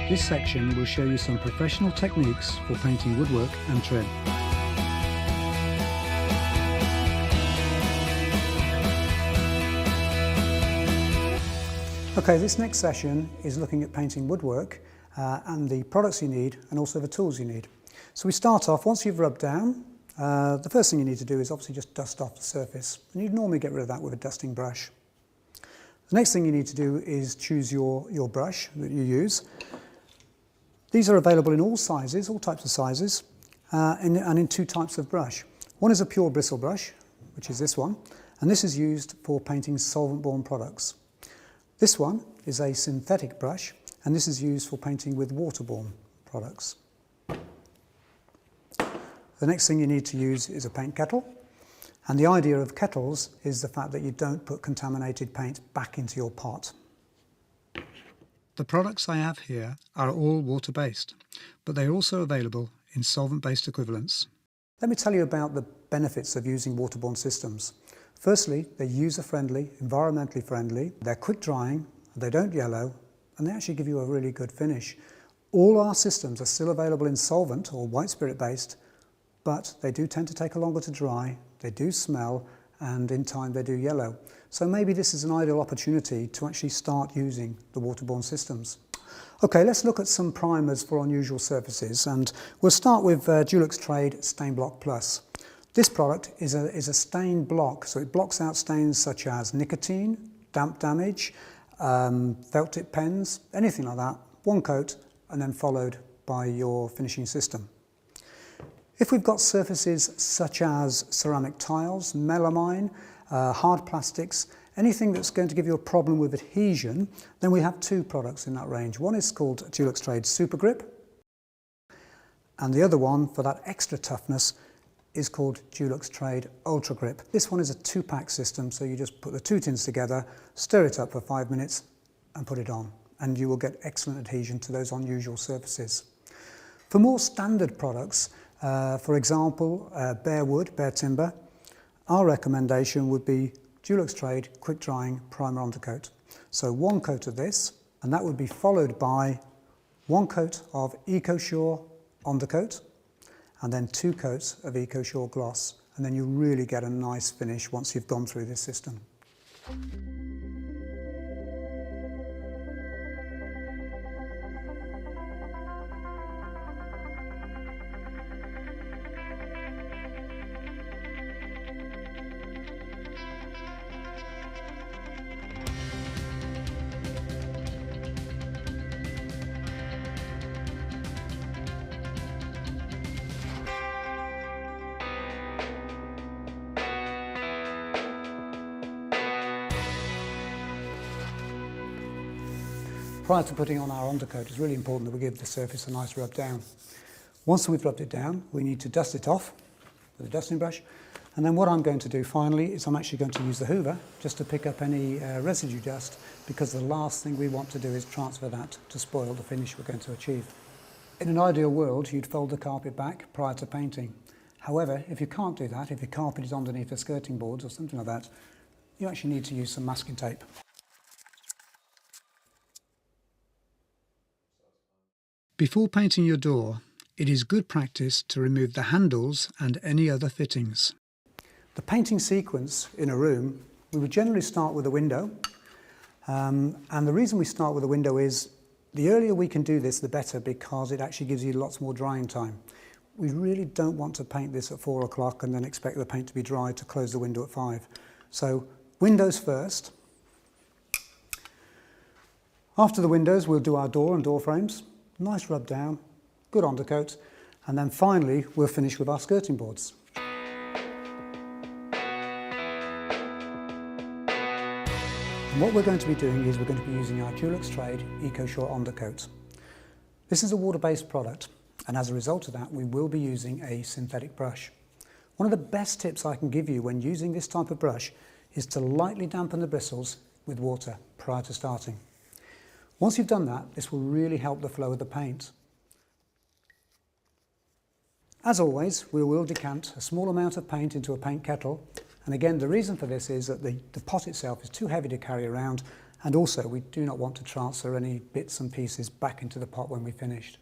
This section will show you some professional techniques for painting woodwork and trim. Okay, this next session is looking at painting woodwork and the products you need and also the tools you need. So we start off, once you've rubbed down, the first thing you need to do is obviously just dust off the surface. And you'd normally get rid of that with a dusting brush. The next thing you need to do is choose your brush that you use. These are available in all sizes, all types of sizes, and in two types of brush. One is a pure bristle brush, which is this one, and this is used for painting solvent-borne products. This one is a synthetic brush, and this is used for painting with waterborne products. The next thing you need to use is a paint kettle. And the idea of kettles is the fact that you don't put contaminated paint back into your pot. The products I have here are all water-based, but they are also available in solvent-based equivalents. Let me tell you about the benefits of using waterborne systems. Firstly, they're user-friendly, environmentally friendly, they're quick-drying, they don't yellow, and they actually give you a really good finish. All our systems are still available in solvent or white spirit-based, but they do tend to take longer to dry, they do smell, and in time they do yellow. So maybe this is an ideal opportunity to actually start using the waterborne systems. Okay, let's look at some primers for unusual surfaces, and we'll start with Dulux Trade Stain Block Plus. This product is a stain block, so it blocks out stains such as nicotine, damp damage, felt tip pens, anything like that. One coat and then followed by your finishing system. If we've got surfaces such as ceramic tiles, melamine, hard plastics, anything that's going to give you a problem with adhesion, then we have two products in that range. One is called Dulux Trade Super Grip, and the other one for that extra toughness is called Dulux Trade Ultra Grip. This one is a two-pack system, so you just put the two tins together, stir it up for 5 minutes and put it on, and you will get excellent adhesion to those unusual surfaces. For more standard products, for example, bare wood, bare timber, our recommendation would be Dulux Trade Quick Drying Primer Undercoat. So one coat of this, and that would be followed by one coat of EcoSure Undercoat, and then 2 coats of EcoSure Gloss, and then you really get a nice finish once you've gone through this system. Prior to putting on our undercoat, it's really important that we give the surface a nice rub down. Once we've rubbed it down, we need to dust it off with a dusting brush. And then what I'm going to do finally is I'm actually going to use the hoover just to pick up any residue dust, because the last thing we want to do is transfer that to spoil the finish we're going to achieve. In an ideal world, you'd fold the carpet back prior to painting. However, if you can't do that, if your carpet is underneath the skirting boards or something like that, you actually need to use some masking tape. Before painting your door, it is good practice to remove the handles and any other fittings. The painting sequence in a room, we would generally start with a window. And the reason we start with a window is the earlier we can do this, the better, because it actually gives you lots more drying time. We really don't want to paint this at 4 o'clock and then expect the paint to be dry to close the window at 5. So windows first. After the windows, we'll do our door and door frames. Nice rub down, good undercoat, and then finally we'll finish with our skirting boards. And what we're going to be doing is we're going to be using our Dulux Trade EcoSure Undercoat. This is a water-based product, and as a result of that we will be using a synthetic brush. One of the best tips I can give you when using this type of brush is to lightly dampen the bristles with water prior to starting. Once you've done that, this will really help the flow of the paint. As always, we will decant a small amount of paint into a paint kettle, and again the reason for this is that the pot itself is too heavy to carry around, And also we do not want to transfer any bits and pieces back into the pot when we've finished.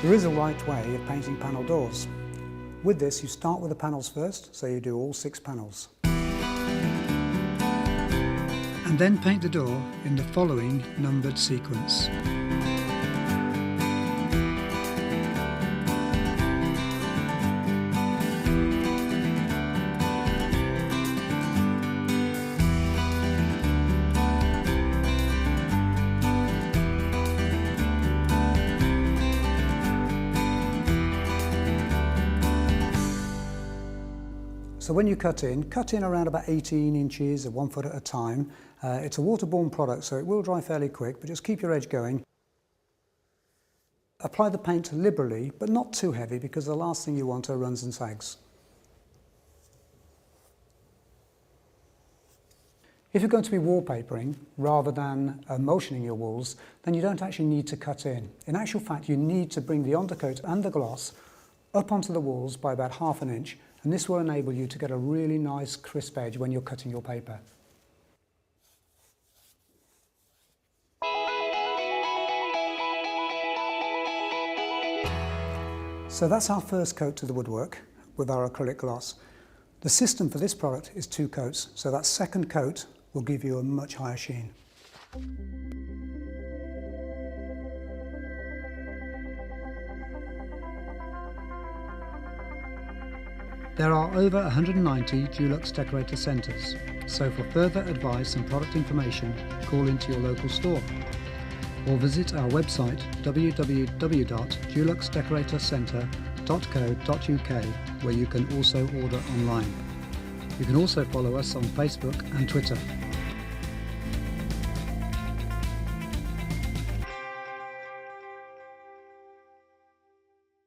There is a right way of painting panel doors. With this, you start with the panels first, so you do all 6 panels. And then paint the door in the following numbered sequence. So when you cut in around about 18 inches or 1 foot at a time. It's a waterborne product, so it will dry fairly quick, but just keep your edge going. Apply the paint liberally, but not too heavy, because the last thing you want are runs and sags. If you're going to be wallpapering rather than emulsioning your walls, then you don't actually need to cut in. In actual fact, you need to bring the undercoat and the gloss up onto the walls by about ½ inch, and this will enable you to get a really nice crisp edge when you're cutting your paper. So that's our first coat to the woodwork with our acrylic gloss. The system for this product is 2 coats, so that second coat will give you a much higher sheen. There are over 190 Dulux Decorator Centres, so for further advice and product information, call into your local store or visit our website www.duluxdecoratorcentre.co.uk, where you can also order online. You can also follow us on Facebook and Twitter.